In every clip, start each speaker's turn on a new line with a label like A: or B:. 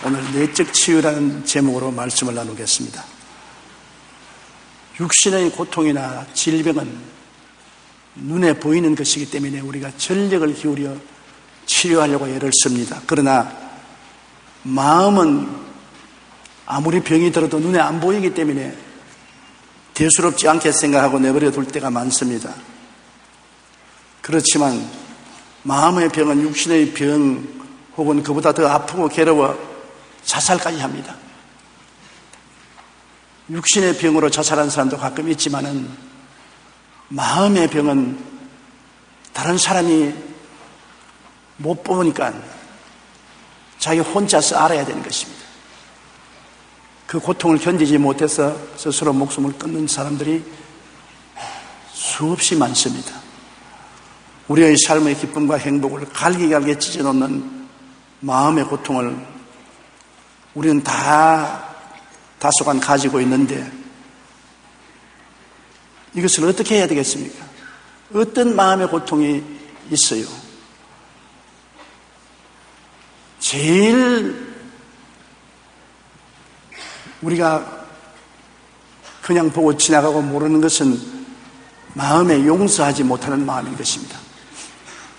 A: 오늘 내적 치유라는 제목으로 말씀을 나누겠습니다. 육신의 고통이나 질병은 눈에 보이는 것이기 때문에 우리가 전력을 기울여 치료하려고 애를 씁니다. 그러나 마음은 아무리 병이 들어도 눈에 안 보이기 때문에 대수롭지 않게 생각하고 내버려 둘 때가 많습니다. 그렇지만 마음의 병은 육신의 병 혹은 그보다 더 아프고 괴로워 자살까지 합니다. 육신의 병으로 자살하는 사람도 가끔 있지만은 마음의 병은 다른 사람이 못 보니까 자기 혼자서 알아야 되는 것입니다. 그 고통을 견디지 못해서 스스로 목숨을 끊는 사람들이 수없이 많습니다. 우리의 삶의 기쁨과 행복을 갈기갈기 찢어놓는 마음의 고통을 우리는 다소간 가지고 있는데 이것을 어떻게 해야 되겠습니까? 어떤 마음의 고통이 있어요? 제일 우리가 그냥 보고 지나가고 모르는 것은 마음에 용서하지 못하는 마음인 것입니다.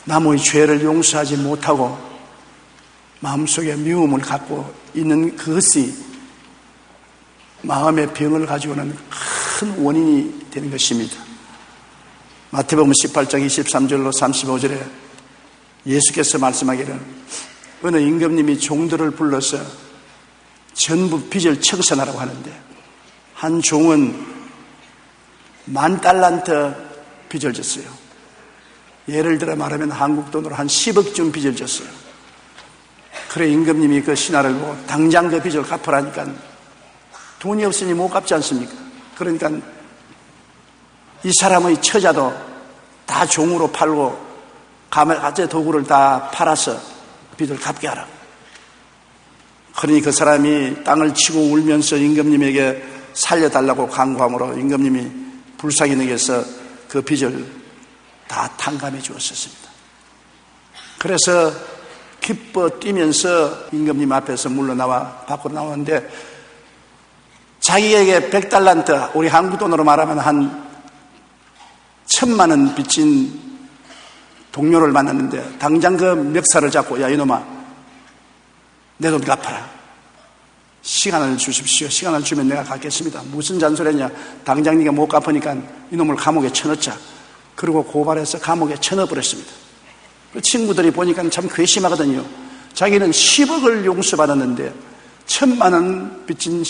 A: 남의 죄를 용서하지 못하고 마음속에 미움을 갖고 있는 그것이 마음의 병을 가지고는 큰 원인이 되는 것입니다. 마태복음 18장 23절로 35절에 예수께서 말씀하기를 어느 임금님이 종들을 불러서 전부 빚을 청산하라고 하는데 한 종은 10,000달란트 빚을 졌어요. 예를 들어 말하면 한국 돈으로 한 10억쯤 빚을 졌어요. 그래 임금님이 그 신하를 보고 당장 그 빚을 갚으라니까 돈이 없으니 못 갚지 않습니까? 그러니까 이 사람의 처자도 다 종으로 팔고 가재 도구를 다 팔아서 빚을 갚게 하라. 그러니 그 사람이 땅을 치고 울면서 임금님에게 살려달라고 간구함으로 임금님이 불쌍히 여겨서 그 빚을 다 탕감해 주었습니다. 그래서 기뻐 뛰면서 임금님 앞에서 물러나와 밖으로 나왔는데 자기에게 100달란트, 우리 한국 돈으로 말하면 한 1,000,000원 빚진 동료를 만났는데 당장 그 멱살을 잡고 야 이놈아 내 돈 갚아라. 시간을 주십시오. 시간을 주면 내가 갚겠습니다. 무슨 잔소리냐. 당장 네가 못 갚으니까 이놈을 감옥에 쳐넣자. 그리고 고발해서 감옥에 쳐넣어버렸습니다. 그 친구들이 보니까 참 괘씸하거든요. 자기는 10억을 용서받았는데 1,000,000원 빚진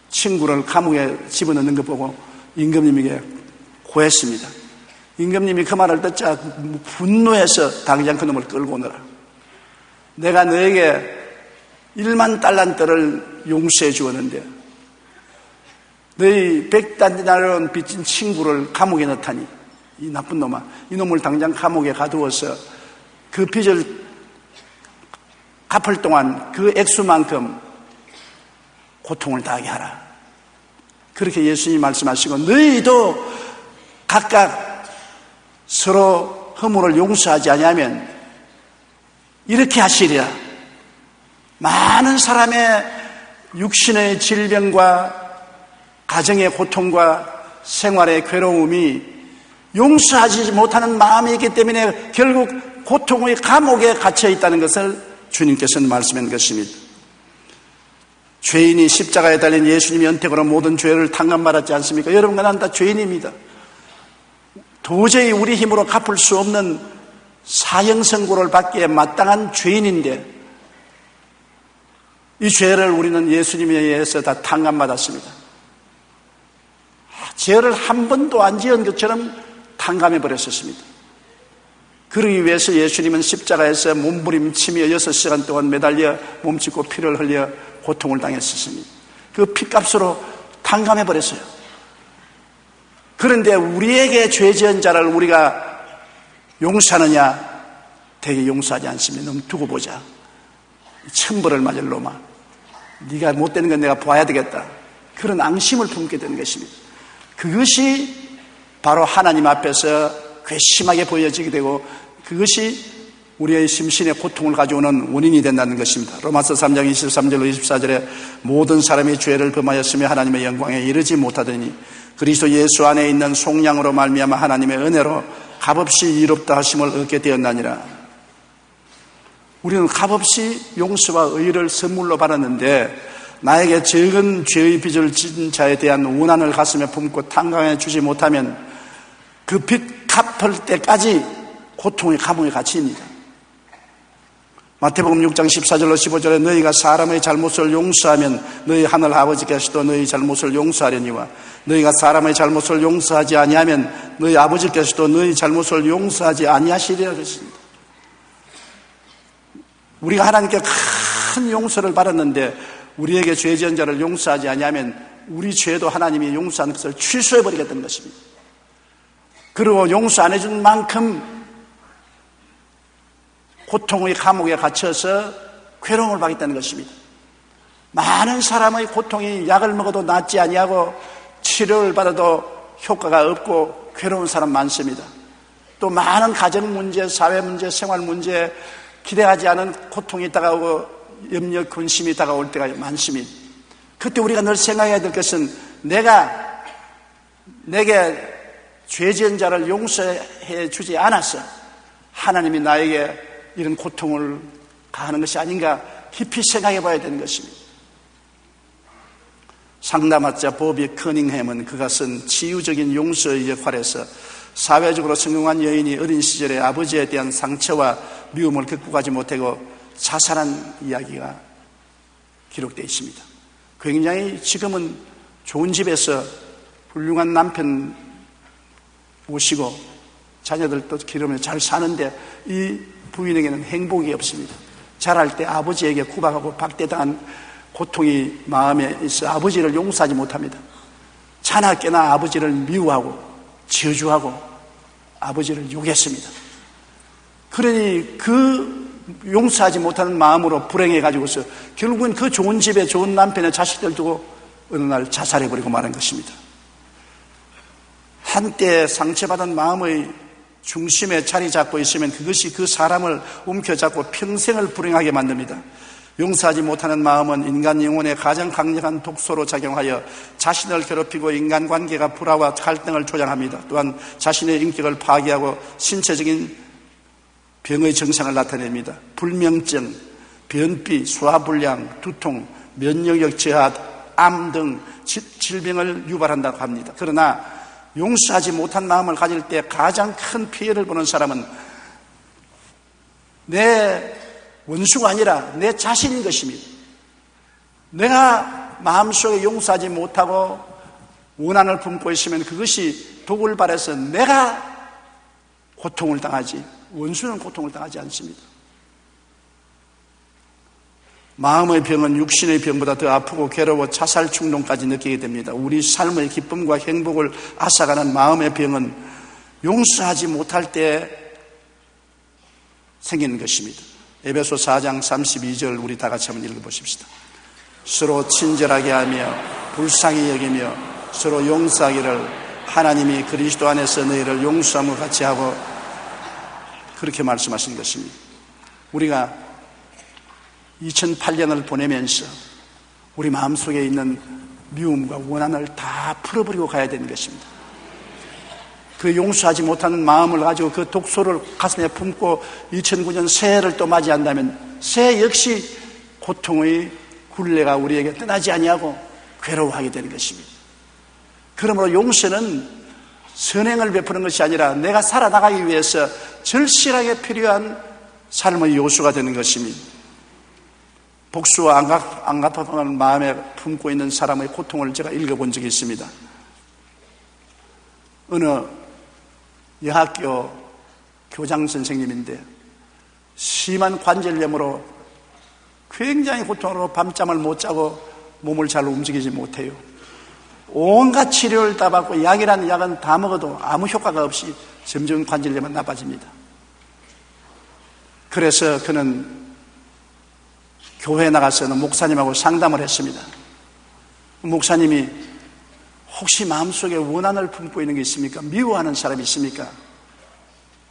A: 친구를 감옥에 집어넣는 것 보고 임금님에게 고했습니다. 임금님이 그 말을 듣자 분노해서 당장 그 놈을 끌고 오너라. 내가 너에게 10,000달란트를 용서해 주었는데 너희 100달러는 빚진 친구를 감옥에 넣다니 이 나쁜 놈아, 이놈을 당장 감옥에 가두어서 그 빚을 갚을 동안 그 액수만큼 고통을 당하게 하라. 그렇게 예수님이 말씀하시고 너희도 각각 서로 허물을 용서하지 아니하면 이렇게 하시리라. 많은 사람의 육신의 질병과 가정의 고통과 생활의 괴로움이 용서하지 못하는 마음이 있기 때문에 결국 고통의 감옥에 갇혀 있다는 것을 주님께서는 말씀한 것입니다. 죄인이 십자가에 달린 예수님의 언택으로 모든 죄를 탕감받았지 않습니까? 여러분과 난 다 죄인입니다. 도저히 우리 힘으로 갚을 수 없는 사형선고를 받기에 마땅한 죄인인데 이 죄를 우리는 예수님에 의해서 다 탕감받았습니다. 죄를 한 번도 안 지은 것처럼 탕감해버렸었습니다. 그러기 위해서 예수님은 십자가에서 몸부림치며 6시간 동안 매달려 몸짓고 피를 흘려 고통을 당했었습니다. 그 피값으로 탕감해버렸어요. 그런데 우리에게 죄 지은 자를 우리가 용서하느냐? 되게 용서하지 않습니다. 넌 두고 보자. 천벌을 맞을 놈아. 네가 못되는 건 내가 봐야 되겠다. 그런 앙심을 품게 되는 것입니다. 그것이 바로 하나님 앞에서 괘씸하게 보여지게 되고 그것이 우리의 심신의 고통을 가져오는 원인이 된다는 것입니다. 로마서 3장 23절로 24절에 모든 사람이 죄를 범하였으며 하나님의 영광에 이르지 못하더니 그리스도 예수 안에 있는 속량으로 말미암아 하나님의 은혜로 값없이 의롭다 하심을 얻게 되었나니라. 우리는 값없이 용서와 의를 선물로 받았는데 나에게 적은 죄의 빚을 진 자에 대한 원한을 가슴에 품고 탕감해 주지 못하면 그 빚 갚을 때까지 고통의 감옥에 갇힙니다. 마태복음 6장 14절로 15절에 너희가 사람의 잘못을 용서하면 너희 하늘 아버지께서도 너희 잘못을 용서하려니와 너희가 사람의 잘못을 용서하지 아니하면 너희 아버지께서도 너희 잘못을 용서하지 아니하시리라 그랬습니다. 우리가 하나님께 큰 용서를 받았는데 우리에게 죄 지은 자를 용서하지 아니하면 우리 죄도 하나님이 용서하는 것을 취소해버리겠다는 것입니다. 그리고 용서 안 해준 만큼 고통의 감옥에 갇혀서 괴로움을 받겠다는 것입니다. 많은 사람의 고통이 약을 먹어도 낫지 아니하고 치료를 받아도 효과가 없고 괴로운 사람 많습니다. 또 많은 가정 문제, 사회 문제, 생활 문제 기대하지 않은 고통이 다가오고 염려, 근심이 다가올 때가 많습니다. 그때 우리가 늘 생각해야 될 것은 내게 죄 지은 자를 용서해 주지 않아서 하나님이 나에게 이런 고통을 가하는 것이 아닌가 깊이 생각해 봐야 되는 것입니다. 상담학자 보비 커닝햄은 그가 쓴 치유적인 용서의 역할에서 사회적으로 성공한 여인이 어린 시절에 아버지에 대한 상처와 미움을 극복하지 못하고 자살한 이야기가 기록되어 있습니다. 굉장히 지금은 좋은 집에서 훌륭한 남편 모시고 자녀들도 기르면서 잘 사는데 이 부인에게는 행복이 없습니다. 자랄 때 아버지에게 구박하고 박대당한 고통이 마음에 있어 아버지를 용서하지 못합니다. 자나깨나 아버지를 미워하고 저주하고 아버지를 욕했습니다. 그러니 그 용서하지 못하는 마음으로 불행해가지고서 결국은 그 좋은 집에 좋은 남편의 자식들 두고 어느 날 자살해버리고 말한 것입니다. 한때 상처받은 마음의 중심에 자리 잡고 있으면 그것이 그 사람을 움켜잡고 평생을 불행하게 만듭니다. 용서하지 못하는 마음은 인간 영혼에 가장 강력한 독소로 작용하여 자신을 괴롭히고 인간관계가 불화와 갈등을 조장합니다. 또한 자신의 인격을 파괴하고 신체적인 병의 증상을 나타냅니다. 불면증, 변비, 소화불량, 두통, 면역력 저하, 암 등 질병을 유발한다고 합니다. 그러나 용서하지 못한 마음을 가질 때 가장 큰 피해를 보는 사람은 내 원수가 아니라 내 자신인 것입니다. 내가 마음속에 용서하지 못하고 원한을 품고 있으면 그것이 독을 발해서 내가 고통을 당하지 원수는 고통을 당하지 않습니다. 마음의 병은 육신의 병보다 더 아프고 괴로워 자살 충동까지 느끼게 됩니다. 우리 삶의 기쁨과 행복을 앗아가는 마음의 병은 용서하지 못할 때 생기는 것입니다. 에베소 4장 32절 우리 다 같이 한번 읽어보십시다. 서로 친절하게 하며 불쌍히 여기며 서로 용서하기를 하나님이 그리스도 안에서 너희를 용서함과 같이 하고 그렇게 말씀하신 것입니다. 우리가 2008년을 보내면서 우리 마음속에 있는 미움과 원한을 다 풀어버리고 가야 되는 것입니다. 그 용서하지 못하는 마음을 가지고 그 독소를 가슴에 품고 2009년 새해를 또 맞이한다면 새해 역시 고통의 굴레가 우리에게 떠나지 아니하고 괴로워하게 되는 것입니다. 그러므로 용서는 선행을 베푸는 것이 아니라 내가 살아나가기 위해서 절실하게 필요한 삶의 요소가 되는 것입니다. 복수와 안갚아하는 마음에 품고 있는 사람의 고통을 제가 읽어본 적이 있습니다. 어느 여학교 교장 선생님인데 심한 관절염으로 굉장히 고통으로 밤잠을 못 자고 몸을 잘 움직이지 못해요. 온갖 치료를 다 받고 약이라는 약은 다 먹어도 아무 효과가 없이 점점 관절염은 나빠집니다. 그래서 그는 교회에 나가서는 목사님하고 상담을 했습니다. 목사님이 혹시 마음속에 원한을 품고 있는 게 있습니까? 미워하는 사람이 있습니까?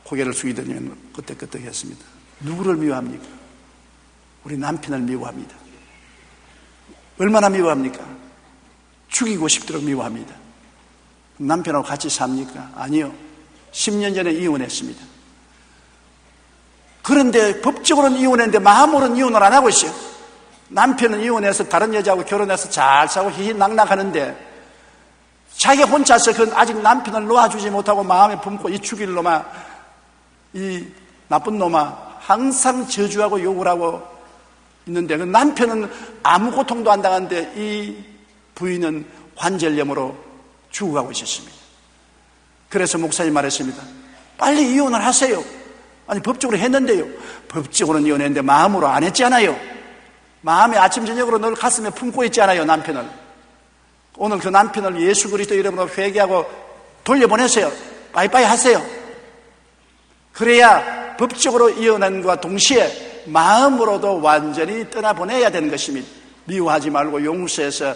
A: 고개를 숙이더니 끄떡끄떡 했습니다. 누구를 미워합니까? 우리 남편을 미워합니다. 얼마나 미워합니까? 죽이고 싶도록 미워합니다. 남편하고 같이 삽니까? 아니요. 10년 전에 이혼했습니다. 그런데 법적으로는 이혼했는데 마음으로는 이혼을 안 하고 있어요. 남편은 이혼해서 다른 여자하고 결혼해서 잘 살고 희희낙낙하는데 자기 혼자서 그 아직 남편을 놓아주지 못하고 마음에 품고 이 죽일 놈아, 이 나쁜 놈아 항상 저주하고 욕을 하고 있는데 그 남편은 아무 고통도 안 당하는데 이 부인은 관절염으로 죽어가고 있었습니다. 그래서 목사님 말했습니다. 빨리 이혼을 하세요. 아니 법적으로 했는데요. 법적으로는 이혼했는데 마음으로 안 했잖아요. 마음에 아침 저녁으로 늘 가슴에 품고 있잖아요. 남편을. 오늘 그 남편을 예수 그리스도 이름으로 회개하고 돌려보내세요. 빠이빠이 하세요. 그래야 법적으로 이혼한과 동시에 마음으로도 완전히 떠나보내야 되는 것입니다. 미워하지 말고 용서해서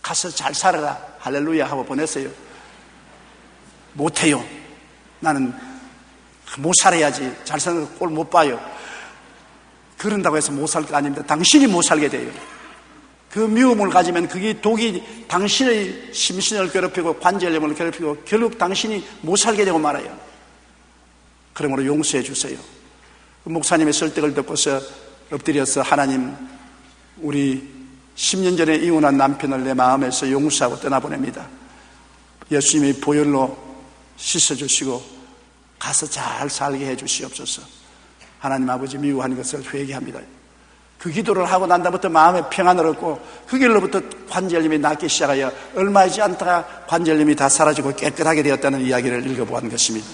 A: 가서 잘 살아라 할렐루야 하고 보내세요. 못해요. 나는 못 살아야지. 잘 사는 꼴 못 봐요. 그런다고 해서 못 살 거 아닙니다. 당신이 못 살게 돼요. 그 미움을 가지면 그게 독이 당신의 심신을 괴롭히고 관절염을 괴롭히고 결국 당신이 못 살게 되고 말아요. 그러므로 용서해 주세요. 목사님의 설득을 듣고서 엎드려서 하나님, 우리 10년 전에 이혼한 남편을 내 마음에서 용서하고 떠나보냅니다. 예수님이 보혈로 씻어주시고 가서 잘 살게 해 주시옵소서. 하나님 아버지, 미워하는 것을 회개합니다. 그 기도를 하고 난 다음부터 마음의 평안을 얻고 그 길로부터 관절염이 낫기 시작하여 얼마이지 않다가 관절염이 다 사라지고 깨끗하게 되었다는 이야기를 읽어보았는 것입니다.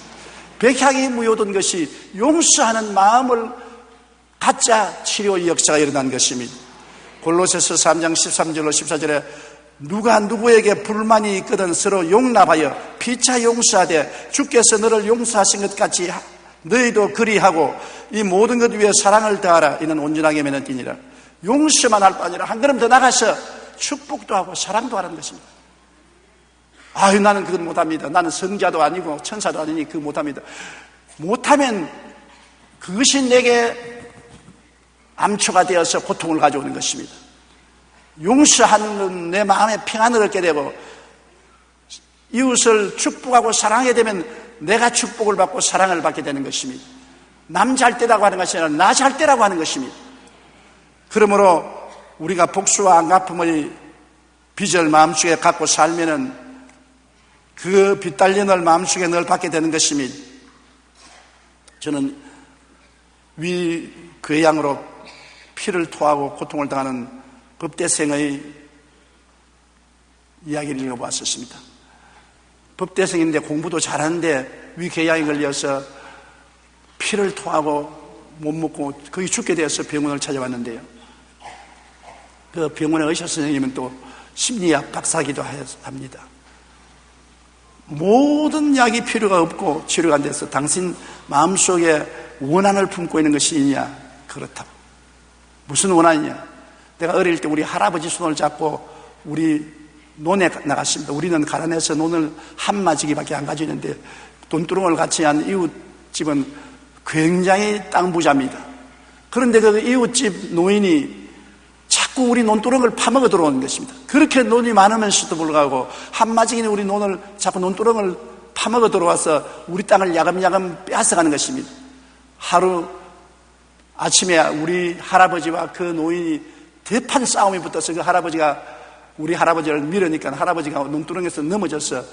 A: 백향이 무효된 것이 용서하는 마음을 갖자 치료의 역사가 일어난 것입니다. 골로새서 3장 13절로 14절에 누가 누구에게 불만이 있거든 서로 용납하여 피차 용서하되 주께서 너를 용서하신 것 같이 너희도 그리하고 이 모든 것 위에 사랑을 더하라. 이는 온전하게 맺는 띠니라. 용서만 할 뿐 아니라 한 걸음 더 나가서 축복도 하고 사랑도 하라는 것입니다. 아유, 나는 그건 못합니다. 나는 성자도 아니고 천사도 아니니 그거 못합니다. 못하면 그것이 내게 암초가 되어서 고통을 가져오는 것입니다. 용서하는 건 내 마음에 평안을 얻게 되고 이웃을 축복하고 사랑하게 되면 내가 축복을 받고 사랑을 받게 되는 것입니다. 남 잘 때라고 하는 것이 아니라 나 잘 때라고 하는 것입니다. 그러므로 우리가 복수와 안갚음의 빚을 마음속에 갖고 살면은 그 빚달린을 마음속에 늘 받게 되는 것입니다. 저는 위 괴양으로 피를 토하고 고통을 당하는 법대생의 이야기를 읽어보았습니다. 법대생인데 공부도 잘하는데 위궤양에 걸려서 피를 토하고 못 먹고 거의 죽게 되어서 병원을 찾아왔는데요. 그 병원의 의사 선생님은 또 심리학 박사기도 합니다. 모든 약이 필요가 없고 치료가 안 돼서 당신 마음속에 원한을 품고 있는 것이 있냐? 그렇다고. 무슨 원한이냐? 내가 어릴 때 우리 할아버지 손을 잡고 우리 논에 나갔습니다. 우리는 가난해서 논을 한 마지기밖에 안 가지고 있는데 돈두렁을 같이 한 이웃집은 굉장히 땅 부자입니다. 그런데 그 이웃집 노인이 자꾸 우리 논두렁을 파먹어 들어오는 것입니다. 그렇게 논이 많으면서도 불구하고 한 마지기는 우리 논을 자꾸 논두렁을 파먹어 들어와서 우리 땅을 야금야금 빼앗아가는 것입니다. 하루 아침에 우리 할아버지와 그 노인이 대판 싸움이 붙어서 그 할아버지가 우리 할아버지를 밀으니까 할아버지가 논두렁에서 넘어져서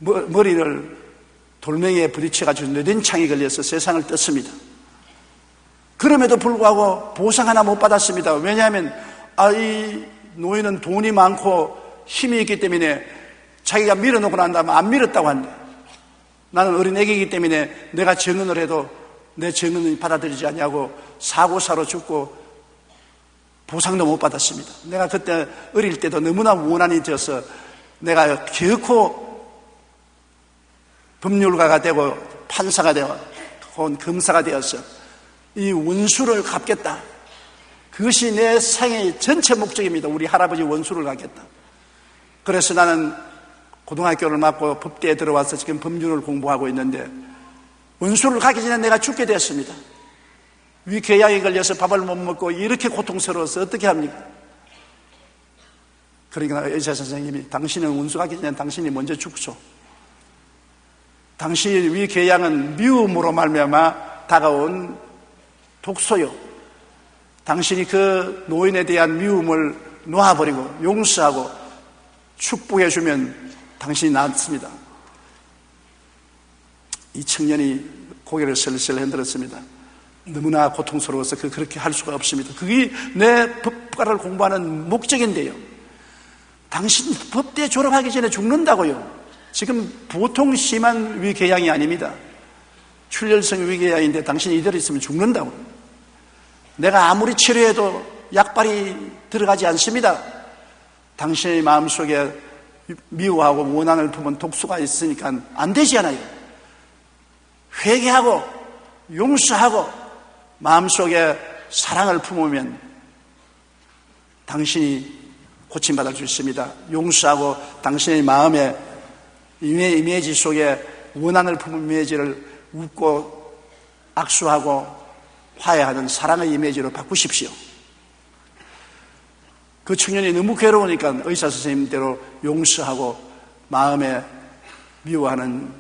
A: 머리를 돌멩이에 부딪혀가지고 뇌된창이 걸려서 세상을 떴습니다. 그럼에도 불구하고 보상 하나 못 받았습니다. 왜냐하면 이 노인은 돈이 많고 힘이 있기 때문에 자기가 밀어놓고 난 다음에 안 밀었다고 한대. 나는 어린애기이기 때문에 내가 증언을 해도 내 증언을 받아들이지 않냐고 사고사로 죽고 보상도 못 받았습니다. 내가 그때 어릴 때도 너무나 원한이 져서 내가 결코 법률가가 되고 판사가 되고 검사가 되어서 이 원수를 갚겠다. 그것이 내 생의 전체 목적입니다. 우리 할아버지 원수를 갚겠다. 그래서 나는 고등학교를 마치고 법대에 들어와서 지금 법률을 공부하고 있는데 원수를 갚기 전에 내가 죽게 되었습니다. 위궤양에 걸려서 밥을 못 먹고 이렇게 고통스러워서 어떻게 합니까? 그러니까 의사 선생님이 당신은 운수하기 전에 당신이 먼저 죽소. 당신의 위궤양은 미움으로 말미암아 다가온 독소요. 당신이 그 노인에 대한 미움을 놓아버리고 용서하고 축복해주면 당신이 낫습니다. 이 청년이 고개를 슬슬 흔들었습니다. 너무나 고통스러워서 그렇게 할 수가 없습니다. 그게 내 법과를 공부하는 목적인데요. 당신 법대 졸업하기 전에 죽는다고요. 지금 보통 심한 위궤양이 아닙니다. 출혈성 위궤양인데 당신이 이대로 있으면 죽는다고. 내가 아무리 치료해도 약발이 들어가지 않습니다. 당신의 마음속에 미워하고 원한을 품은 독소가 있으니까 안 되지 않아요. 회개하고 용서하고 마음속에 사랑을 품으면 당신이 고침받을 수 있습니다. 용서하고 당신의 마음에 이미지 속에 원한을 품은 이미지를 웃고 악수하고 화해하는 사랑의 이미지로 바꾸십시오. 그 청년이 너무 괴로우니까 의사 선생님대로 용서하고 마음에 미워하는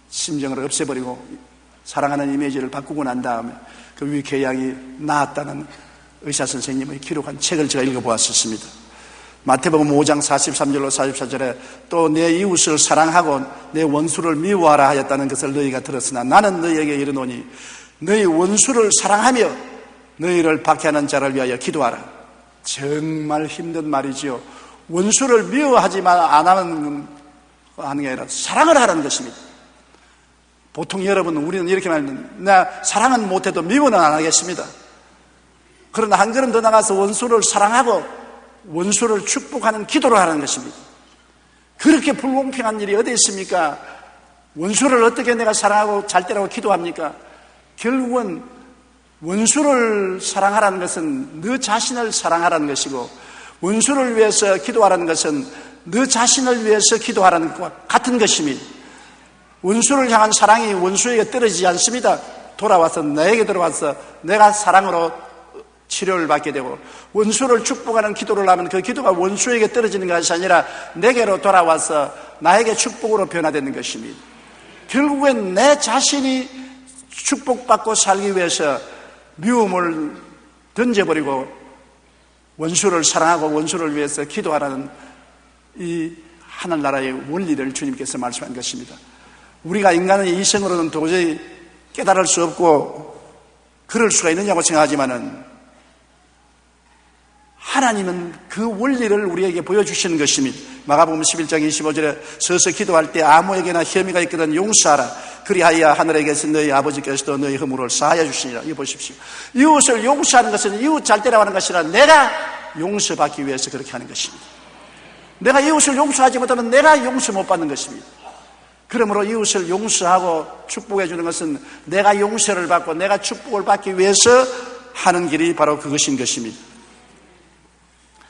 A: 심정을 없애버리고 사랑하는 이미지를 바꾸고 난 다음에 그 위궤양이 나았다는 의사 선생님의 기록한 책을 제가 읽어보았었습니다. 마태복음 5장 43절로 44절에 또 내 이웃을 사랑하고 내 원수를 미워하라 하였다는 것을 너희가 들었으나 나는 너희에게 이르노니 너희 원수를 사랑하며 너희를 박해하는 자를 위하여 기도하라. 정말 힘든 말이지요. 원수를 미워하지만 안 하는 게 아니라 사랑을 하라는 것입니다. 보통 여러분 우리는 이렇게 말하는 나 사랑은 못해도 미워는 안 하겠습니다. 그러나 한 걸음 더 나가서 원수를 사랑하고 원수를 축복하는 기도를 하는 것입니다. 그렇게 불공평한 일이 어디 있습니까? 원수를 어떻게 내가 사랑하고 잘 되라고 기도합니까? 결국은 원수를 사랑하라는 것은 너 자신을 사랑하라는 것이고 원수를 위해서 기도하라는 것은 너 자신을 위해서 기도하라는 것과 같은 것입니다. 원수를 향한 사랑이 원수에게 떨어지지 않습니다. 돌아와서 나에게 들어와서 내가 사랑으로 치료를 받게 되고 원수를 축복하는 기도를 하면 그 기도가 원수에게 떨어지는 것이 아니라 내게로 돌아와서 나에게 축복으로 변화되는 것입니다. 결국엔 내 자신이 축복받고 살기 위해서 미움을 던져버리고 원수를 사랑하고 원수를 위해서 기도하라는 이 하늘나라의 원리를 주님께서 말씀한 것입니다. 우리가 인간의 이성으로는 도저히 깨달을 수 없고 그럴 수가 있느냐고 생각하지만은 하나님은 그 원리를 우리에게 보여주시는 것입니다. 마가복음 11장 25절에 서서 기도할 때 아무에게나 혐의가 있거든 용서하라. 그리하여 하늘에 계신 너희 아버지께서도 너희 허물을 사하여 주시니라. 이거 보십시오. 이웃을 용서하는 것은 이웃 잘 되라고 하는 것이 아니라 내가 용서받기 위해서 그렇게 하는 것입니다. 내가 이웃을 용서하지 못하면 내가 용서 못 받는 것입니다. 그러므로 이웃을 용서하고 축복해 주는 것은 내가 용서를 받고 내가 축복을 받기 위해서 하는 길이 바로 그것인 것입니다.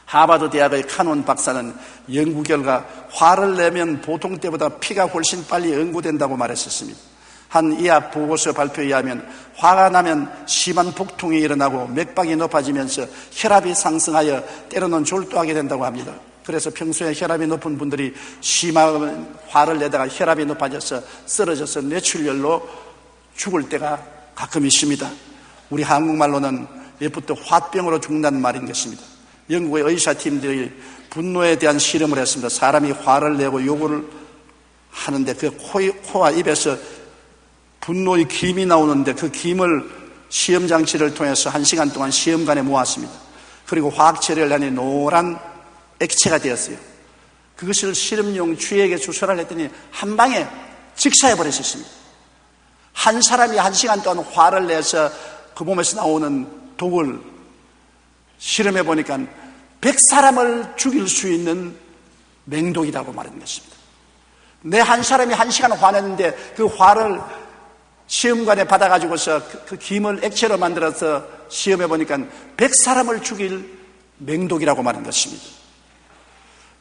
A: 하버드 대학의 카논 박사는 연구 결과 화를 내면 보통 때보다 피가 훨씬 빨리 응고된다고 말했었습니다. 한 의학 보고서 발표에 의하면 화가 나면 심한 복통이 일어나고 맥박이 높아지면서 혈압이 상승하여 때로는 졸도하게 된다고 합니다. 그래서 평소에 혈압이 높은 분들이 심한 화를 내다가 혈압이 높아져서 쓰러져서 뇌출혈로 죽을 때가 가끔 있습니다. 우리 한국말로는 예부터 화병으로 죽는다는 말인 것입니다. 영국의 의사팀들이 분노에 대한 실험을 했습니다. 사람이 화를 내고 요구를 하는데 그 코와 입에서 분노의 김이 나오는데 그 김을 시험장치를 통해서 1시간 동안 시험관에 모았습니다. 그리고 화학체를 내니 노란 액체가 되었어요. 그것을 실험용 쥐에게 주사를 했더니 한 방에 직사해버렸습니다. 한 사람이 1시간 동안 화를 내서 그 몸에서 나오는 독을 실험해 보니까 100사람을 죽일 수 있는 맹독이라고 말하는 것입니다. 내 한 사람이 1시간 화냈는데 그 화를 시험관에 받아가지고서 그 김을 액체로 만들어서 시험해 보니까 100사람을 죽일 맹독이라고 말하는 것입니다.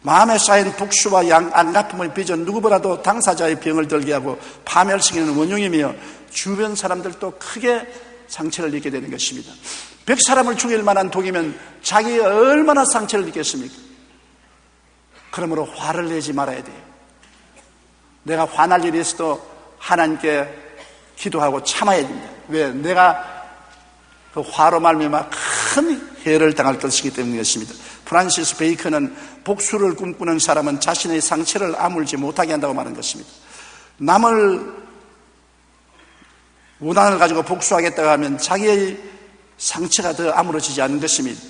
A: 마음에 쌓인 복수와 안갚음의 빚은 누구보다도 당사자의 병을 들게 하고 파멸시키는 원흉이며 주변 사람들도 크게 상처를 입게 되는 것입니다. 100사람을 죽일 만한 독이면 자기 얼마나 상처를 입겠습니까? 그러므로 화를 내지 말아야 돼요. 내가 화날 일이 있어도 하나님께 기도하고 참아야 됩니다. 왜? 내가 그 화로 말미암아 큰 해를 당할 것이기 때문이었습니다. 프란시스 베이컨은 복수를 꿈꾸는 사람은 자신의 상처를 아물지 못하게 한다고 말한 것입니다. 남을 원한을 가지고 복수하겠다고 하면 자기의 상처가 더 아물어지지 않는 것입니다.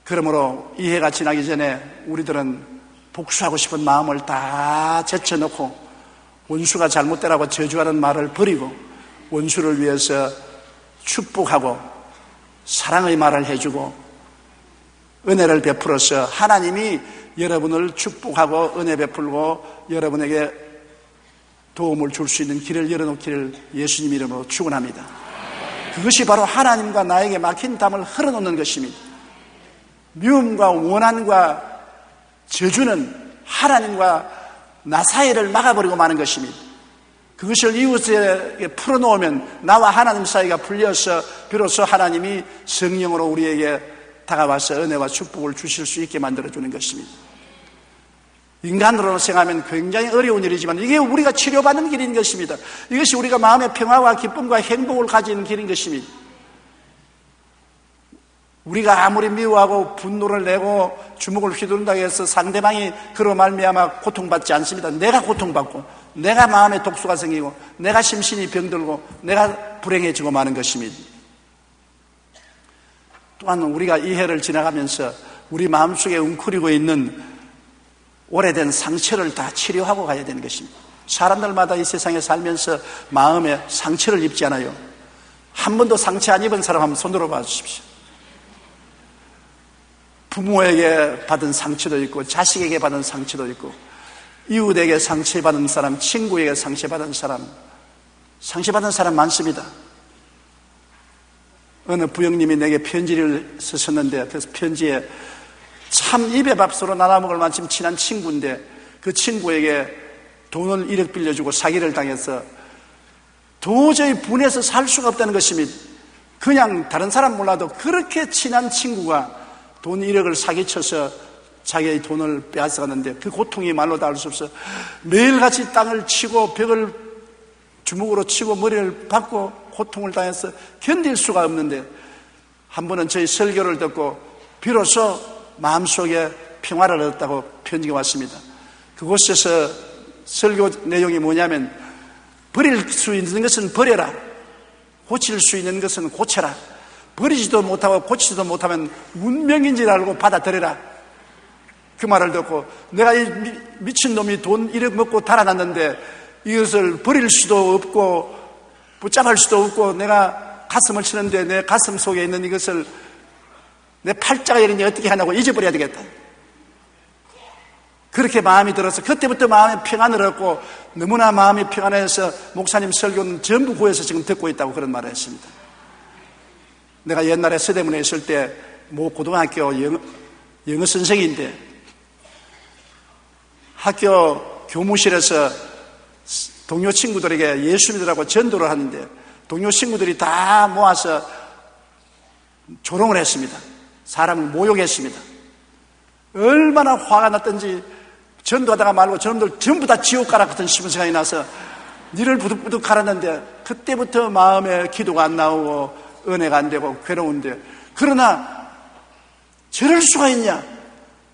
A: 그러므로 이 해가 지나기 전에 우리들은 복수하고 싶은 마음을 다 제쳐놓고 원수가 잘못되라고 저주하는 말을 버리고 원수를 위해서 축복하고 사랑의 말을 해주고 은혜를 베풀어서 하나님이 여러분을 축복하고 은혜 베풀고 여러분에게 도움을 줄 수 있는 길을 열어놓기를 예수님 이름으로 축원합니다. 그것이 바로 하나님과 나에게 막힌 담을 흘러놓는 것입니다. 미움과 원한과 저주는 하나님과 나 사이를 막아버리고 마는 것입니다. 그것을 이웃에게 풀어놓으면 나와 하나님 사이가 풀려서 비로소 하나님이 성령으로 우리에게 다가와서 은혜와 축복을 주실 수 있게 만들어주는 것입니다. 인간으로 생각하면 굉장히 어려운 일이지만 이게 우리가 치료받는 길인 것입니다. 이것이 우리가 마음의 평화와 기쁨과 행복을 가지는 길인 것입니다. 우리가 아무리 미워하고 분노를 내고 주먹을 휘두른다고 해서 상대방이 그로 말미암아 고통받지 않습니다. 내가 고통받고 내가 마음에 독소가 생기고 내가 심신이 병들고 내가 불행해지고 마는 것입니다. 또한 우리가 이 해를 지나가면서 우리 마음속에 웅크리고 있는 오래된 상처를 다 치료하고 가야 되는 것입니다. 사람들마다 이 세상에 살면서 마음에 상처를 입지 않아요. 한 번도 상처 안 입은 사람 한번 손들어 봐 주십시오. 부모에게 받은 상처도 있고 자식에게 받은 상처도 있고 이웃에게 상처받은 사람, 친구에게 상처받은 사람, 상처받은 사람 많습니다. 어느 부형님이 내게 편지를 쓰셨는데 그 편지에 참 입에 밥으로 나눠 먹을 만큼 친한 친구인데 그 친구에게 돈을 1억 빌려주고 사기를 당해서 도저히 분해서 살 수가 없다는 것입니다. 그냥 다른 사람 몰라도 그렇게 친한 친구가 돈 1억을 사기쳐서 자기의 돈을 빼앗아갔는데 그 고통이 말로 다 알 수 없어 매일같이 땅을 치고 벽을 주먹으로 치고 머리를 박고 고통을 당해서 견딜 수가 없는데 한 번은 저희 설교를 듣고 비로소 마음속에 평화를 얻었다고 편지가 왔습니다. 그곳에서 설교 내용이 뭐냐면 버릴 수 있는 것은 버려라, 고칠 수 있는 것은 고쳐라, 버리지도 못하고 고치지도 못하면 운명인 줄 알고 받아들여라. 그 말을 듣고 내가 이 미친놈이 돈 1억 먹고 달아났는데 이것을 버릴 수도 없고 붙잡을 수도 없고 내가 가슴을 치는데 내 가슴 속에 있는 이것을 내 팔자가 이러니 어떻게 하냐고 잊어버려야 되겠다. 그렇게 마음이 들어서 그때부터 마음에 평안을 얻고 너무나 마음이 평안해서 목사님 설교는 전부 구해서 지금 듣고 있다고 그런 말을 했습니다. 내가 옛날에 서대문에 있을 때 모 고등학교 영어 선생인데 학교 교무실에서 동료 친구들에게 예수 믿으라고 전도를 하는데 동료 친구들이 다 모아서 조롱을 했습니다. 사람을 모욕했습니다. 얼마나 화가 났던지 전도하다가 말고 저놈들 전부 다 지옥 가라 같은 싶은 생각이 나서 니를 부득부득 갈았는데 그때부터 마음에 기도가 안 나오고 은혜가 안 되고 괴로운데 그러나 저럴 수가 있냐?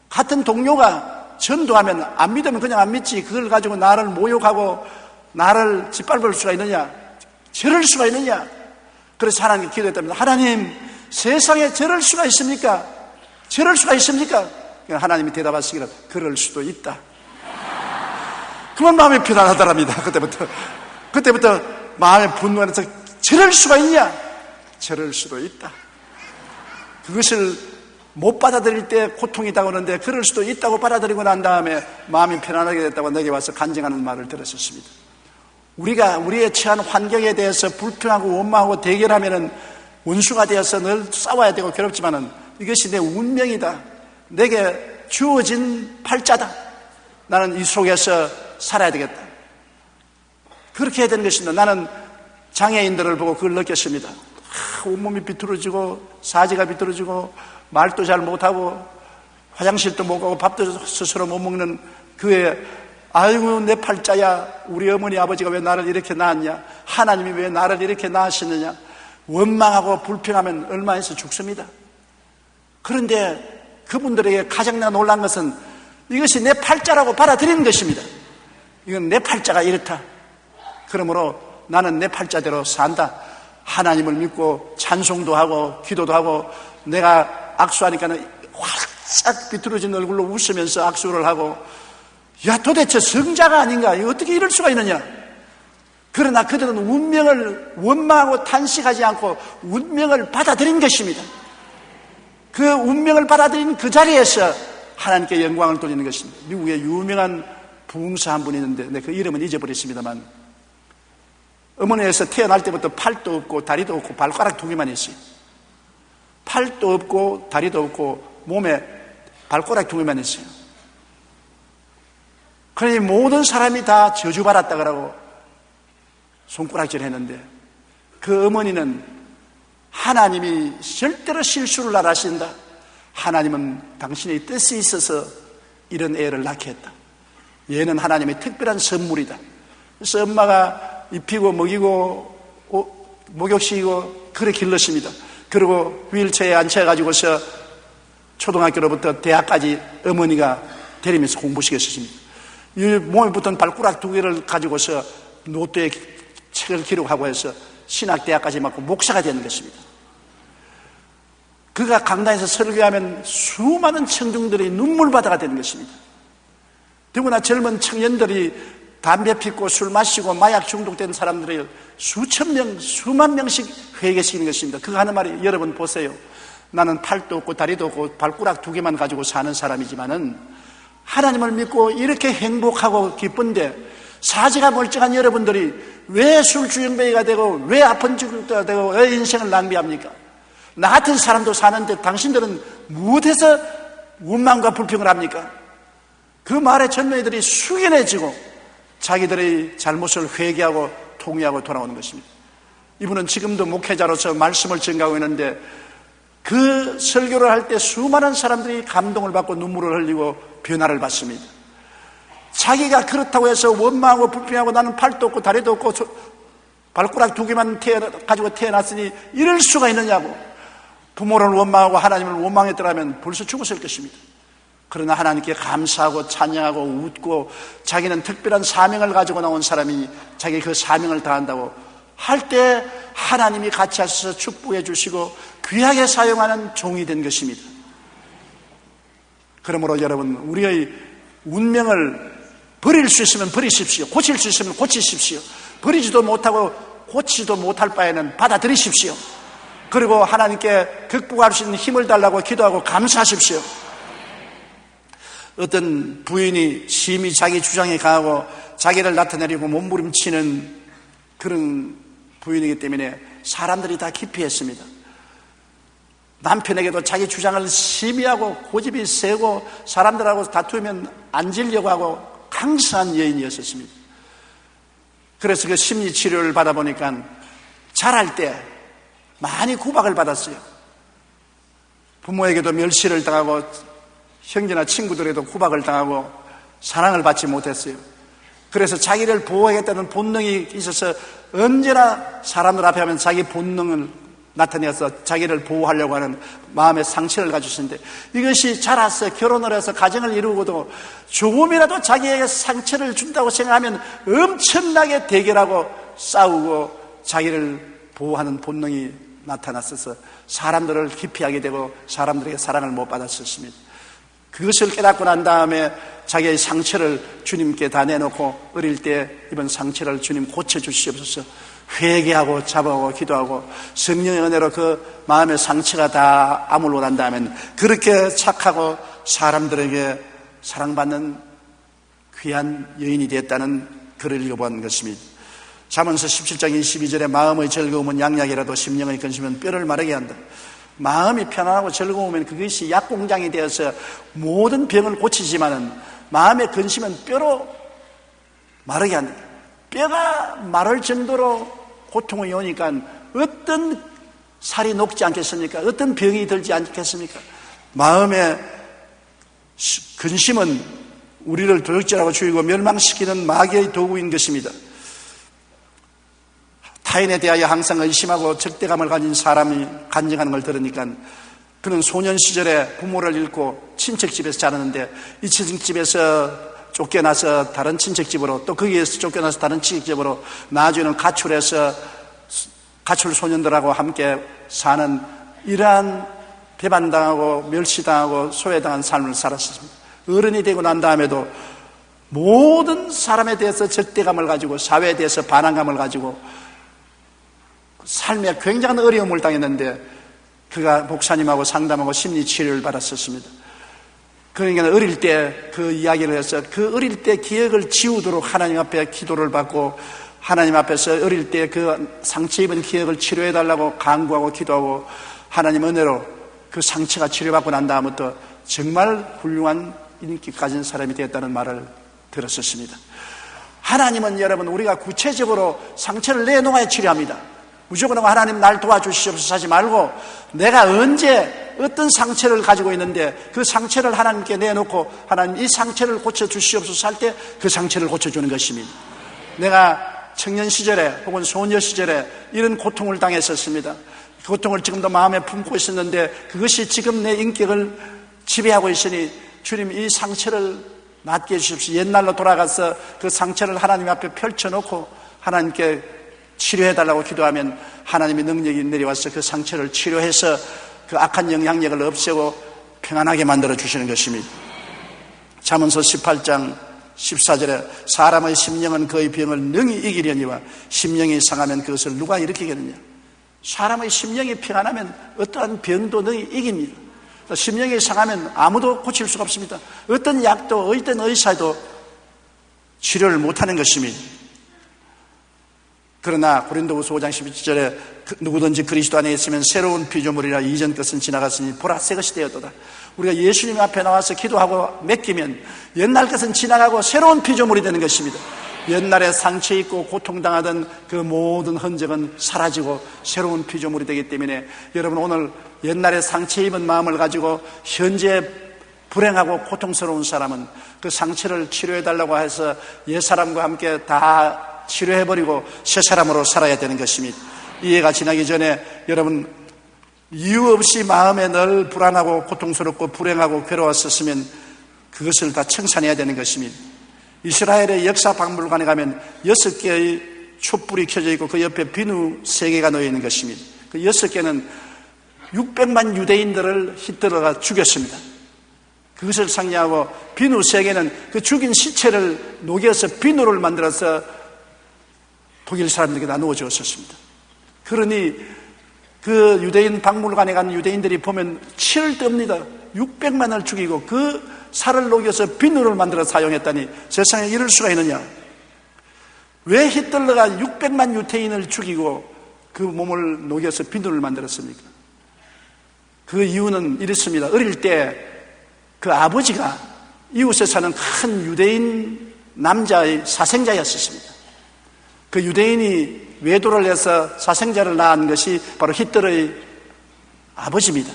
A: 같은 동료가 전도하면 안 믿으면 그냥 안 믿지 그걸 가지고 나를 모욕하고 나를 짓밟을 수가 있느냐? 저럴 수가 있느냐? 그래서 하나님께 기도했답니다. 하나님, 세상에 저럴 수가 있습니까? 저럴 수가 있습니까? 하나님이 대답하시기를 그럴 수도 있다. 그만 마음이 편안하더랍니다. 그때부터 마음의 분노하면서 저럴 수가 있냐? 저럴 수도 있다. 그것을 못 받아들일 때 고통이 다가오는데 그럴 수도 있다고 받아들이고 난 다음에 마음이 편안하게 됐다고 내게 와서 간증하는 말을 들었었습니다. 우리가 우리의 처한 환경에 대해서 불평하고 원망하고 대결하면은 원수가 되어서 늘 싸워야 되고 괴롭지만은 이것이 내 운명이다. 내게 주어진 팔자다. 나는 이 속에서 살아야 되겠다. 그렇게 해야 되는 것입니다. 나는 장애인들을 보고 그걸 느꼈습니다. 온몸이 비뚤어지고 사지가 비뚤어지고 말도 잘 못하고 화장실도 못 가고 밥도 스스로 못 먹는 그의 아이고 내 팔자야, 우리 어머니 아버지가 왜 나를 이렇게 낳았냐, 하나님이 왜 나를 이렇게 낳으시느냐, 원망하고 불평하면 얼마에서 죽습니다. 그런데 그분들에게 가장 내가 놀란 것은 이것이 내 팔자라고 받아들이는 것입니다. 이건 내 팔자가 이렇다. 그러므로 나는 내 팔자대로 산다. 하나님을 믿고 찬송도 하고 기도도 하고, 내가 악수하니까는 활짝 비뚤어진 얼굴로 웃으면서 악수를 하고, 야 도대체 성자가 아닌가, 어떻게 이럴 수가 있느냐. 그러나 그들은 운명을 원망하고 탄식하지 않고 운명을 받아들인 것입니다. 그 운명을 받아들인 그 자리에서 하나님께 영광을 돌리는 것입니다. 미국에 유명한 부흥사 한 분이 있는데 그 이름은 잊어버렸습니다만, 어머니에서 태어날 때부터 팔도 없고 다리도 없고 발가락 2개만 있어요. 팔도 없고 다리도 없고 몸에 발가락 2개만 있어요. 그러니 모든 사람이 다 저주받았다 그러고 손가락질 했는데, 그 어머니는 하나님이 절대로 실수를 안 하신다, 하나님은 당신의 뜻이 있어서 이런 애를 낳게 했다, 얘는 하나님의 특별한 선물이다. 그래서 엄마가 입히고 먹이고 목욕시키고 그래 길렀습니다. 그리고 휠체어에 앉혀가지고서 초등학교로부터 대학까지 어머니가 데리면서 공부시켰습니다. 이 몸에 붙은 발가락 2개를 가지고서 노트에 책을 기록하고 해서 신학대학까지 맞고 목사가 되는 것입니다. 그가 강단에서 설교하면 수많은 청중들이 눈물바다가 되는 것입니다. 더구나 젊은 청년들이 담배 피고 술 마시고 마약 중독된 사람들을 수천 명, 수만 명씩 회개시키는 것입니다. 그가 하는 말이, 여러분 보세요. 나는 팔도 없고 다리도 없고 발가락 2개만 가지고 사는 사람이지만은 하나님을 믿고 이렇게 행복하고 기쁜데, 사지가 멀쩡한 여러분들이 왜 술주정뱅이가 되고 왜 아픈 죽가 되고 왜 인생을 낭비합니까? 나 같은 사람도 사는데 당신들은 무엇해서 원망과 불평을 합니까? 그 말에 젊은이들이 숙연해지고 자기들의 잘못을 회개하고 통회하고 돌아오는 것입니다. 이분은 지금도 목회자로서 말씀을 전가하고 있는데, 그 설교를 할 때 수많은 사람들이 감동을 받고 눈물을 흘리고 변화를 받습니다. 자기가 그렇다고 해서 원망하고 불평하고 나는 팔도 없고 다리도 없고 발가락 2개만 가지고 태어났으니 이럴 수가 있느냐고 부모를 원망하고 하나님을 원망했더라면 벌써 죽었을 것입니다. 그러나 하나님께 감사하고 찬양하고 웃고, 자기는 특별한 사명을 가지고 나온 사람이 자기 그 사명을 다한다고 할 때 하나님이 같이 하셔서 축복해 주시고 귀하게 사용하는 종이 된 것입니다. 그러므로 여러분, 우리의 운명을 버릴 수 있으면 버리십시오. 고칠 수 있으면 고치십시오. 버리지도 못하고 고치지도 못할 바에는 받아들이십시오. 그리고 하나님께 극복할 수 있는 힘을 달라고 기도하고 감사하십시오. 어떤 부인이 심히 자기 주장에 강하고 자기를 나타내려고 몸부림치는 그런 부인이기 때문에 사람들이 다 기피했습니다. 남편에게도 자기 주장을 심히 하고 고집이 세고 사람들하고 다투면 앉으려고 하고 강성한 여인이었습니다. 그래서 그 심리치료를 받아보니까 자랄 때 많이 구박을 받았어요. 부모에게도 멸시를 당하고 형제나 친구들에게도 구박을 당하고 사랑을 받지 못했어요. 그래서 자기를 보호하겠다는 본능이 있어서 언제나 사람들 앞에 하면 자기 본능을 나타내서 자기를 보호하려고 하는 마음의 상처를 가지셨는데, 이것이 자라서 결혼을 해서 가정을 이루고도 조금이라도 자기에게 상처를 준다고 생각하면 엄청나게 대결하고 싸우고 자기를 보호하는 본능이 나타났어서 사람들을 기피하게 되고 사람들에게 사랑을 못 받았었습니다. 그것을 깨닫고 난 다음에 자기의 상처를 주님께 다 내놓고 어릴 때 입은 상처를 주님 고쳐주시옵소서 회개하고 잡아오고 기도하고 성령의 은혜로 그 마음의 상처가 다 아물고 난 다음엔 그렇게 착하고 사람들에게 사랑받는 귀한 여인이 되었다는 글을 읽어본 것입니다. 잠언서 17장 22절에 마음의 즐거움은 양약이라도 심령의 근심은 뼈를 마르게 한다. 마음이 편안하고 즐거우면 그것이 약공장이 되어서 모든 병을 고치지만은 마음의 근심은 뼈로 마르게 한다. 뼈가 마를 정도로 고통이 오니까 어떤 살이 녹지 않겠습니까? 어떤 병이 들지 않겠습니까? 마음의 근심은 우리를 도적질하고 죽이고 멸망시키는 마귀의 도구인 것입니다. 타인에 대하여 항상 의심하고 적대감을 가진 사람이 간증하는 걸 들으니까 그는 소년 시절에 부모를 잃고 친척집에서 자랐는데 이 친척집에서 쫓겨나서 다른 친척집으로 또 거기에서 쫓겨나서 다른 친척집으로 나중에는 가출 소년들하고 함께 사는 이러한 배반당하고 멸시당하고 소외당한 삶을 살았습니다. 어른이 되고 난 다음에도 모든 사람에 대해서 적대감을 가지고 사회에 대해서 반항감을 가지고 삶에 굉장한 어려움을 당했는데 그가 목사님하고 상담하고 심리치료를 받았었습니다. 그러니까 어릴 때 그 이야기를 해서 그 어릴 때 기억을 지우도록 하나님 앞에 기도를 받고 하나님 앞에서 어릴 때 그 상처 입은 기억을 치료해달라고 간구하고 기도하고 하나님 은혜로 그 상처가 치료받고 난 다음부터 정말 훌륭한 인기 가진 사람이 되었다는 말을 들었었습니다. 하나님은 여러분 우리가 구체적으로 상처를 내놓아야 치료합니다. 무조건 하나님 날 도와주시옵소서 하지 말고 내가 언제 어떤 상처를 가지고 있는데 그 상처를 하나님께 내놓고 하나님 이 상처를 고쳐주시옵소서 할 때 그 상처를 고쳐주는 것입니다. 내가 청년 시절에 혹은 소녀 시절에 이런 고통을 당했었습니다. 그 고통을 지금도 마음에 품고 있었는데 그것이 지금 내 인격을 지배하고 있으니 주님 이 상처를 낫게 해주십시오. 옛날로 돌아가서 그 상처를 하나님 앞에 펼쳐놓고 하나님께 치료해달라고 기도하면 하나님의 능력이 내려와서 그 상처를 치료해서 그 악한 영향력을 없애고 평안하게 만들어 주시는 것입니다. 잠언서 18장 14절에 사람의 심령은 그의 병을 능히 이기려니와 심령이 상하면 그것을 누가 일으키겠느냐. 사람의 심령이 평안하면 어떠한 병도 능히 이깁니다. 심령이 상하면 아무도 고칠 수가 없습니다. 어떤 약도 어떤 의사도 치료를 못하는 것입니다. 그러나 고린도후서 5장 12절에 누구든지 그리스도 안에 있으면 새로운 피조물이라 이전 것은 지나갔으니 보라 새 것이 되었도다. 우리가 예수님 앞에 나와서 기도하고 맡기면 옛날 것은 지나가고 새로운 피조물이 되는 것입니다. 옛날에 상처 있고 고통당하던 그 모든 흔적은 사라지고 새로운 피조물이 되기 때문에 여러분 오늘 옛날에 상처 입은 마음을 가지고 현재 불행하고 고통스러운 사람은 그 상처를 치료해달라고 해서 옛사람과 함께 다 치료해버리고 새 사람으로 살아야 되는 것입니다. 이해가 지나기 전에 여러분 이유 없이 마음에 늘 불안하고 고통스럽고 불행하고 괴로웠었으면 그것을 다 청산해야 되는 것입니다. 이스라엘의 역사 박물관에 가면 6개의 촛불이 켜져 있고 그 옆에 비누 3개가 놓여 있는 것입니다. 그 6개는 600만 유대인들을 히틀러가 죽였습니다. 그것을 상징하고 비누 3개는 그 죽인 시체를 녹여서 비누를 만들어서 독일 사람들에게 나누어 주었습니다. 그러니 그 유대인 박물관에 간 유대인들이 보면 치를 떱니다. 600만을 죽이고 그 살을 녹여서 비누를 만들어 사용했다니 세상에 이럴 수가 있느냐. 왜 히틀러가 600만 유대인을 죽이고 그 몸을 녹여서 비누를 만들었습니까? 그 이유는 이렇습니다. 어릴 때 그 아버지가 이웃에 사는 큰 유대인 남자의 사생자였습니다. 그 유대인이 외도를 해서 사생자를 낳은 것이 바로 히틀러의 아버지입니다.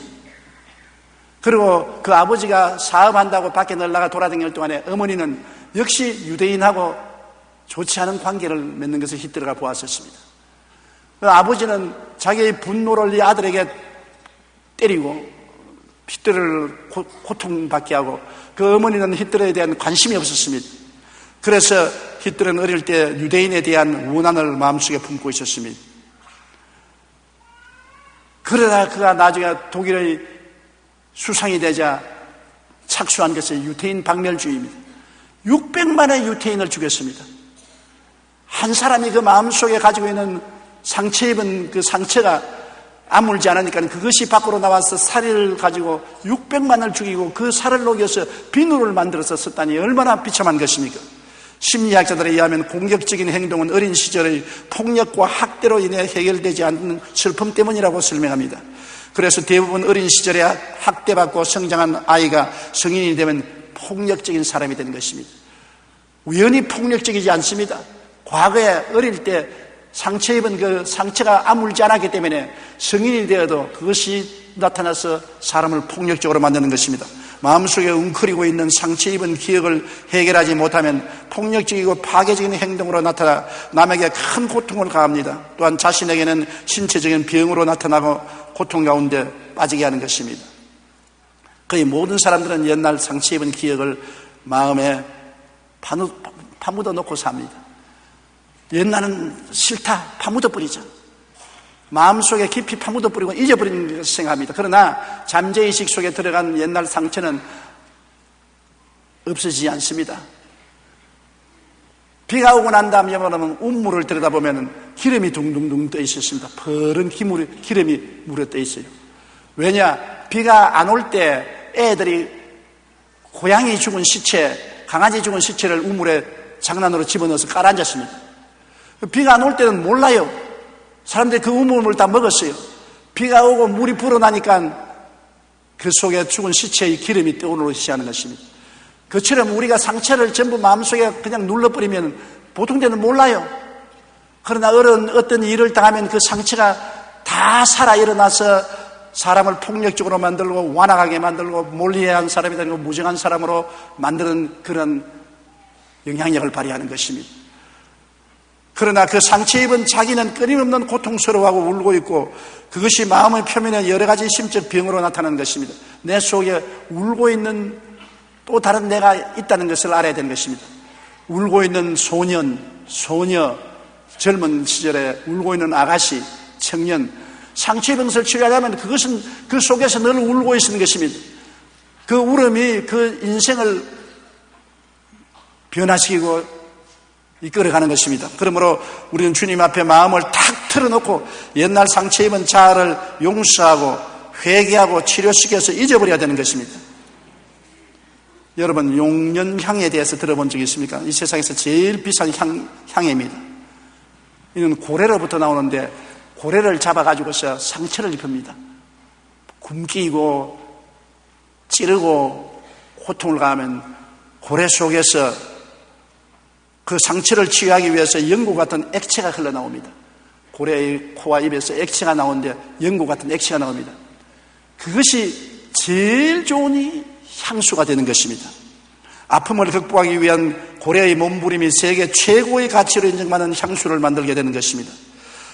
A: 그리고 그 아버지가 사업한다고 밖에 널나가 돌아다닐 동안에 어머니는 역시 유대인하고 좋지 않은 관계를 맺는 것을 히틀러가 보았었습니다. 그 아버지는 자기의 분노를 이 아들에게 때리고 히틀러를 고통받게 하고 그 어머니는 히틀러에 대한 관심이 없었습니다. 그래서 히틀러는 어릴 때 유대인에 대한 원한을 마음속에 품고 있었습니다. 그러다 그가 나중에 독일의 수상이 되자 착수한 것이 유대인 박멸주의입니다. 600만의 유대인을 죽였습니다. 한 사람이 그 마음속에 가지고 있는 상처 입은 그 상처가 아물지 않으니까 그것이 밖으로 나와서 살을 가지고 600만을 죽이고 그 살을 녹여서 비누를 만들어서 썼다니 얼마나 비참한 것입니까? 심리학자들에 의하면 공격적인 행동은 어린 시절의 폭력과 학대로 인해 해결되지 않는 슬픔 때문이라고 설명합니다. 그래서 대부분 어린 시절에 학대받고 성장한 아이가 성인이 되면 폭력적인 사람이 되는 것입니다. 우연히 폭력적이지 않습니다. 과거에 어릴 때 상처 입은 그 상처가 아물지 않았기 때문에 성인이 되어도 그것이 나타나서 사람을 폭력적으로 만드는 것입니다. 마음속에 웅크리고 있는 상처 입은 기억을 해결하지 못하면 폭력적이고 파괴적인 행동으로 나타나 남에게 큰 고통을 가합니다. 또한 자신에게는 신체적인 병으로 나타나고 고통 가운데 빠지게 하는 것입니다. 거의 모든 사람들은 옛날 상처 입은 기억을 마음에 파묻어 놓고 삽니다. 옛날은 싫다, 파묻어 버리죠. 마음속에 깊이 파묻어 버리고 잊어버리는 것을 생각합니다. 그러나 잠재의식 속에 들어간 옛날 상처는 없어지지 않습니다. 비가 오고 난 다음에 운물을 들여다보면 기름이 둥둥둥 떠 있었습니다. 퍼른 기름이 물에 떠 있어요. 왜냐? 비가 안 올 때 애들이 고양이 죽은 시체, 강아지 죽은 시체를 우물에 장난으로 집어넣어서 깔아앉았습니다. 비가 안 올 때는 몰라요. 사람들이 그 우물을 다 먹었어요. 비가 오고 물이 불어나니까 그 속에 죽은 시체의 기름이 떠오르기 시작하는 것입니다. 그처럼 우리가 상처를 전부 마음속에 그냥 눌러버리면 보통 때는 몰라요. 그러나 어떤 일을 당하면 그 상처가 다 살아 일어나서 사람을 폭력적으로 만들고 완악하게 만들고 몰리해한 사람이 되고 무정한 사람으로 만드는 그런 영향력을 발휘하는 것입니다. 그러나 그 상처 입은 자기는 끊임없는 고통스러워하고 울고 있고 그것이 마음의 표면에 여러 가지 심적 병으로 나타나는 것입니다. 내 속에 울고 있는 또 다른 내가 있다는 것을 알아야 되는 것입니다. 울고 있는 소년, 소녀, 젊은 시절에 울고 있는 아가씨, 청년, 상처 입은 것을 치료하려면 그것은 그 속에서 늘 울고 있는 것입니다. 그 울음이 그 인생을 변화시키고 이끌어가는 것입니다. 그러므로 우리는 주님 앞에 마음을 탁 틀어놓고 옛날 상처 입은 자아를 용서하고 회개하고 치료시켜서 잊어버려야 되는 것입니다. 여러분, 용련향에 대해서 들어본 적이 있습니까? 이 세상에서 제일 비싼 향입니다. 이는 고래로부터 나오는데 고래를 잡아가지고서 상처를 입힙니다. 굶기고 찌르고 고통을 가하면 고래 속에서 그 상처를 치유하기 위해서 연고 같은 액체가 흘러나옵니다. 고래의 코와 입에서 액체가 나오는데 연고 같은 액체가 나옵니다. 그것이 제일 좋은 향수가 되는 것입니다. 아픔을 극복하기 위한 고래의 몸부림이 세계 최고의 가치로 인정받는 향수를 만들게 되는 것입니다.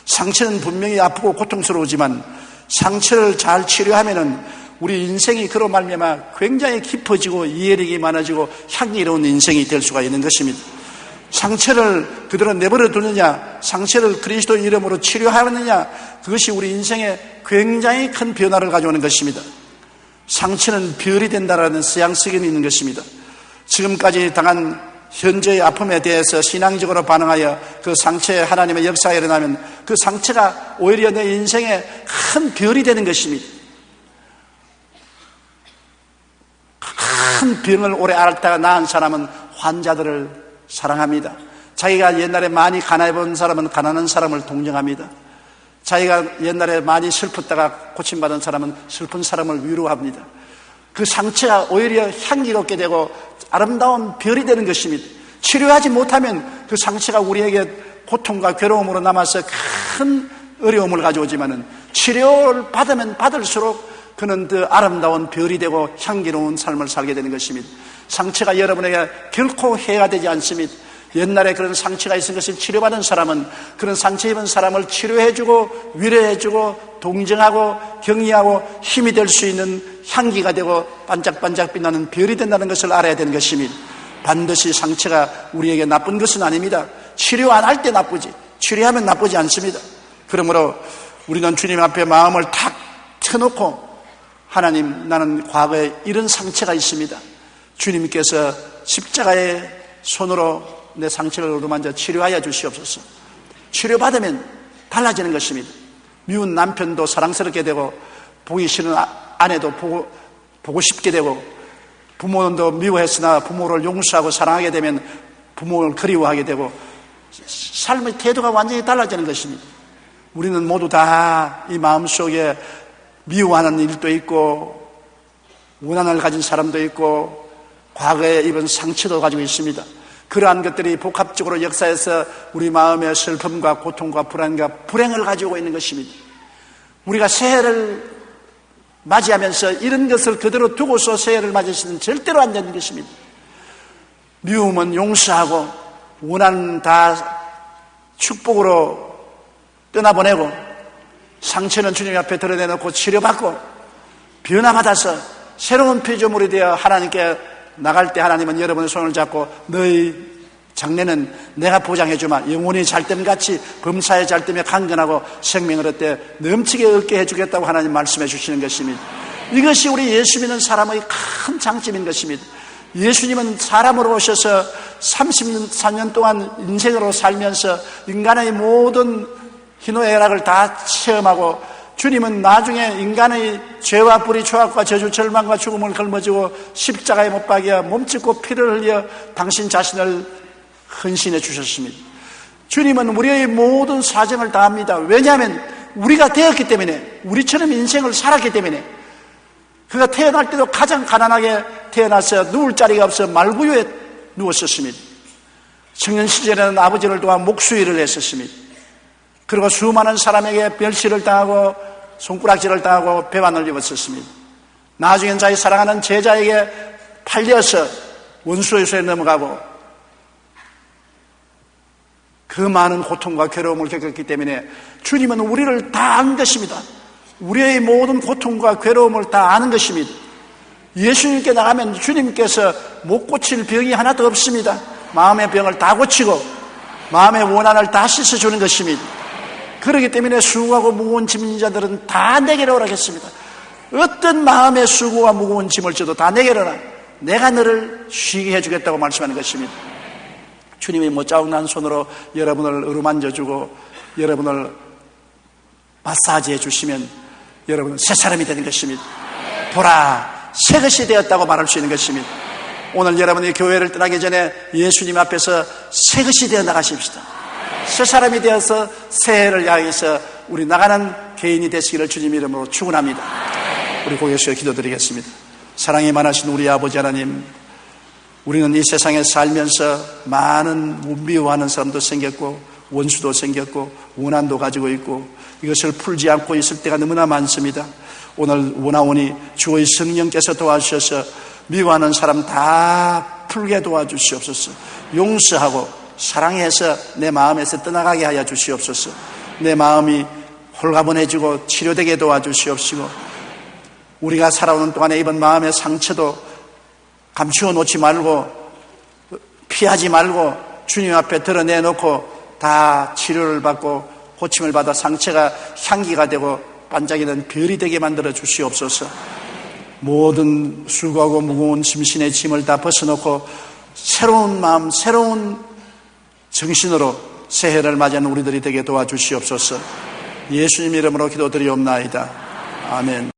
A: 상처는 분명히 아프고 고통스러우지만 상처를 잘 치료하면은 우리 인생이 그로 말미암아 굉장히 깊어지고 이해력이 많아지고 향기로운 인생이 될 수가 있는 것입니다. 상처를 그대로 내버려 두느냐, 상처를 그리스도 이름으로 치료하느냐, 그것이 우리 인생에 굉장히 큰 변화를 가져오는 것입니다. 상처는 별이 된다라는 서양석이 있는 것입니다. 지금까지 당한 현재의 아픔에 대해서 신앙적으로 반응하여 그 상처에 하나님의 역사가 일어나면 그 상처가 오히려 내 인생에 큰 별이 되는 것입니다. 큰 병을 오래 앓다가 나은 사람은 환자들을 사랑합니다. 자기가 옛날에 많이 가난해 본 사람은 가난한 사람을 동정합니다. 자기가 옛날에 많이 슬펐다가 고침받은 사람은 슬픈 사람을 위로합니다. 그 상처가 오히려 향기롭게 되고 아름다운 별이 되는 것입니다. 치료하지 못하면 그 상처가 우리에게 고통과 괴로움으로 남아서 큰 어려움을 가져오지만은 치료를 받으면 받을수록 그는 더 아름다운 별이 되고 향기로운 삶을 살게 되는 것입니다. 상처가 여러분에게 결코 해가 되지 않습니다. 옛날에 그런 상처가 있은 것을 치료받은 사람은 그런 상처 입은 사람을 치료해주고 위로해주고 동정하고 격려하고 힘이 될 수 있는 향기가 되고 반짝반짝 빛나는 별이 된다는 것을 알아야 되는 것입니다. 반드시 상처가 우리에게 나쁜 것은 아닙니다. 치료 안 할 때 나쁘지, 치료하면 나쁘지 않습니다. 그러므로 우리는 주님 앞에 마음을 탁 펴놓고 하나님, 나는 과거에 이런 상처가 있습니다. 주님께서 십자가의 손으로 내 상처를 어루만져 치료하여 주시옵소서. 치료받으면 달라지는 것입니다. 미운 남편도 사랑스럽게 되고 보기 싫은 아내도 보고 싶게 되고 부모도 미워했으나 부모를 용서하고 사랑하게 되면 부모를 그리워하게 되고 삶의 태도가 완전히 달라지는 것입니다. 우리는 모두 다 이 마음속에 미워하는 일도 있고 원한을 가진 사람도 있고 과거에 입은 상처도 가지고 있습니다. 그러한 것들이 복합적으로 역사에서 우리 마음의 슬픔과 고통과 불안과 불행을 가지고 있는 것입니다. 우리가 새해를 맞이하면서 이런 것을 그대로 두고서 새해를 맞이하시는 절대로 안 되는 것입니다. 미움은 용서하고 원한은 다 축복으로 떠나보내고 상처는 주님 앞에 드러내놓고 치료받고 변화받아서 새로운 피조물이 되어 하나님께 나갈 때 하나님은 여러분의 손을 잡고 너희 장래는 내가 보장해주마. 영혼이 잘됨같이 범사에 잘됨에 강건하고 생명을 얻되 넘치게 얻게 해주겠다고 하나님 말씀해 주시는 것입니다. 이것이 우리 예수 믿는 사람의 큰 장점인 것입니다. 예수님은 사람으로 오셔서 34년 동안 인생으로 살면서 인간의 모든 희노애락을 다 체험하고 주님은 나중에 인간의 죄와 불의 죄악과 저주 절망과 죽음을 걸머지고 십자가에 못 박여 몸짓고 피를 흘려 당신 자신을 헌신해 주셨습니다. 주님은 우리의 모든 사정을 다 압니다. 왜냐하면 우리가 되었기 때문에, 우리처럼 인생을 살았기 때문에. 그가 태어날 때도 가장 가난하게 태어나서 누울 자리가 없어 말구유에 누웠었습니다. 청년 시절에는 아버지를 도와 목수일을 했었습니다. 그리고 수많은 사람에게 멸시를 당하고 손가락질을 당하고 배반을 입었었습니다. 나중엔 자기 사랑하는 제자에게 팔려서 원수의 손에 넘어가고 그 많은 고통과 괴로움을 겪었기 때문에 주님은 우리를 다 아는 것입니다. 우리의 모든 고통과 괴로움을 다 아는 것입니다. 예수님께 나가면 주님께서 못 고칠 병이 하나도 없습니다. 마음의 병을 다 고치고 마음의 원한을 다 씻어주는 것입니다. 그렇기 때문에 수고하고 무거운 짐진 자들은 다 내게로 오라겠습니다. 어떤 마음의 수고와 무거운 짐을 져도 다 내게로 오라. 내가 너를 쉬게 해주겠다고 말씀하는 것입니다. 주님이 못자국난 손으로 여러분을 어루만져주고 여러분을 마사지해 주시면 여러분은 새 사람이 되는 것입니다. 보라, 새 것이 되었다고 말할 수 있는 것입니다. 오늘 여러분이 교회를 떠나기 전에 예수님 앞에서 새 것이 되어 나가십시다. 새 사람이 되어서 새해를 향해서 우리 나가는 개인이 되시기를 주님 이름으로 축원합니다. 우리 고개 숙여 기도드리겠습니다. 사랑이 많으신 우리 아버지 하나님, 우리는 이 세상에 살면서 많은 미워하는 사람도 생겼고 원수도 생겼고 원한도 가지고 있고 이것을 풀지 않고 있을 때가 너무나 많습니다. 오늘 원하오니 주의 성령께서 도와주셔서 미워하는 사람 다 풀게 도와주시옵소서. 용서하고 사랑해서 내 마음에서 떠나가게 하여 주시옵소서. 내 마음이 홀가분해지고 치료되게 도와주시옵시고 우리가 살아오는 동안에 입은 마음의 상처도 감추어 놓지 말고 피하지 말고 주님 앞에 드러내놓고 다 치료를 받고 고침을 받아 상처가 향기가 되고 반짝이는 별이 되게 만들어 주시옵소서. 모든 수고하고 무거운 심신의 짐을 다 벗어놓고 새로운 마음, 새로운 정신으로 새해를 맞이하는 우리들이 되게 도와주시옵소서. 예수님 이름으로 기도드리옵나이다. 아멘.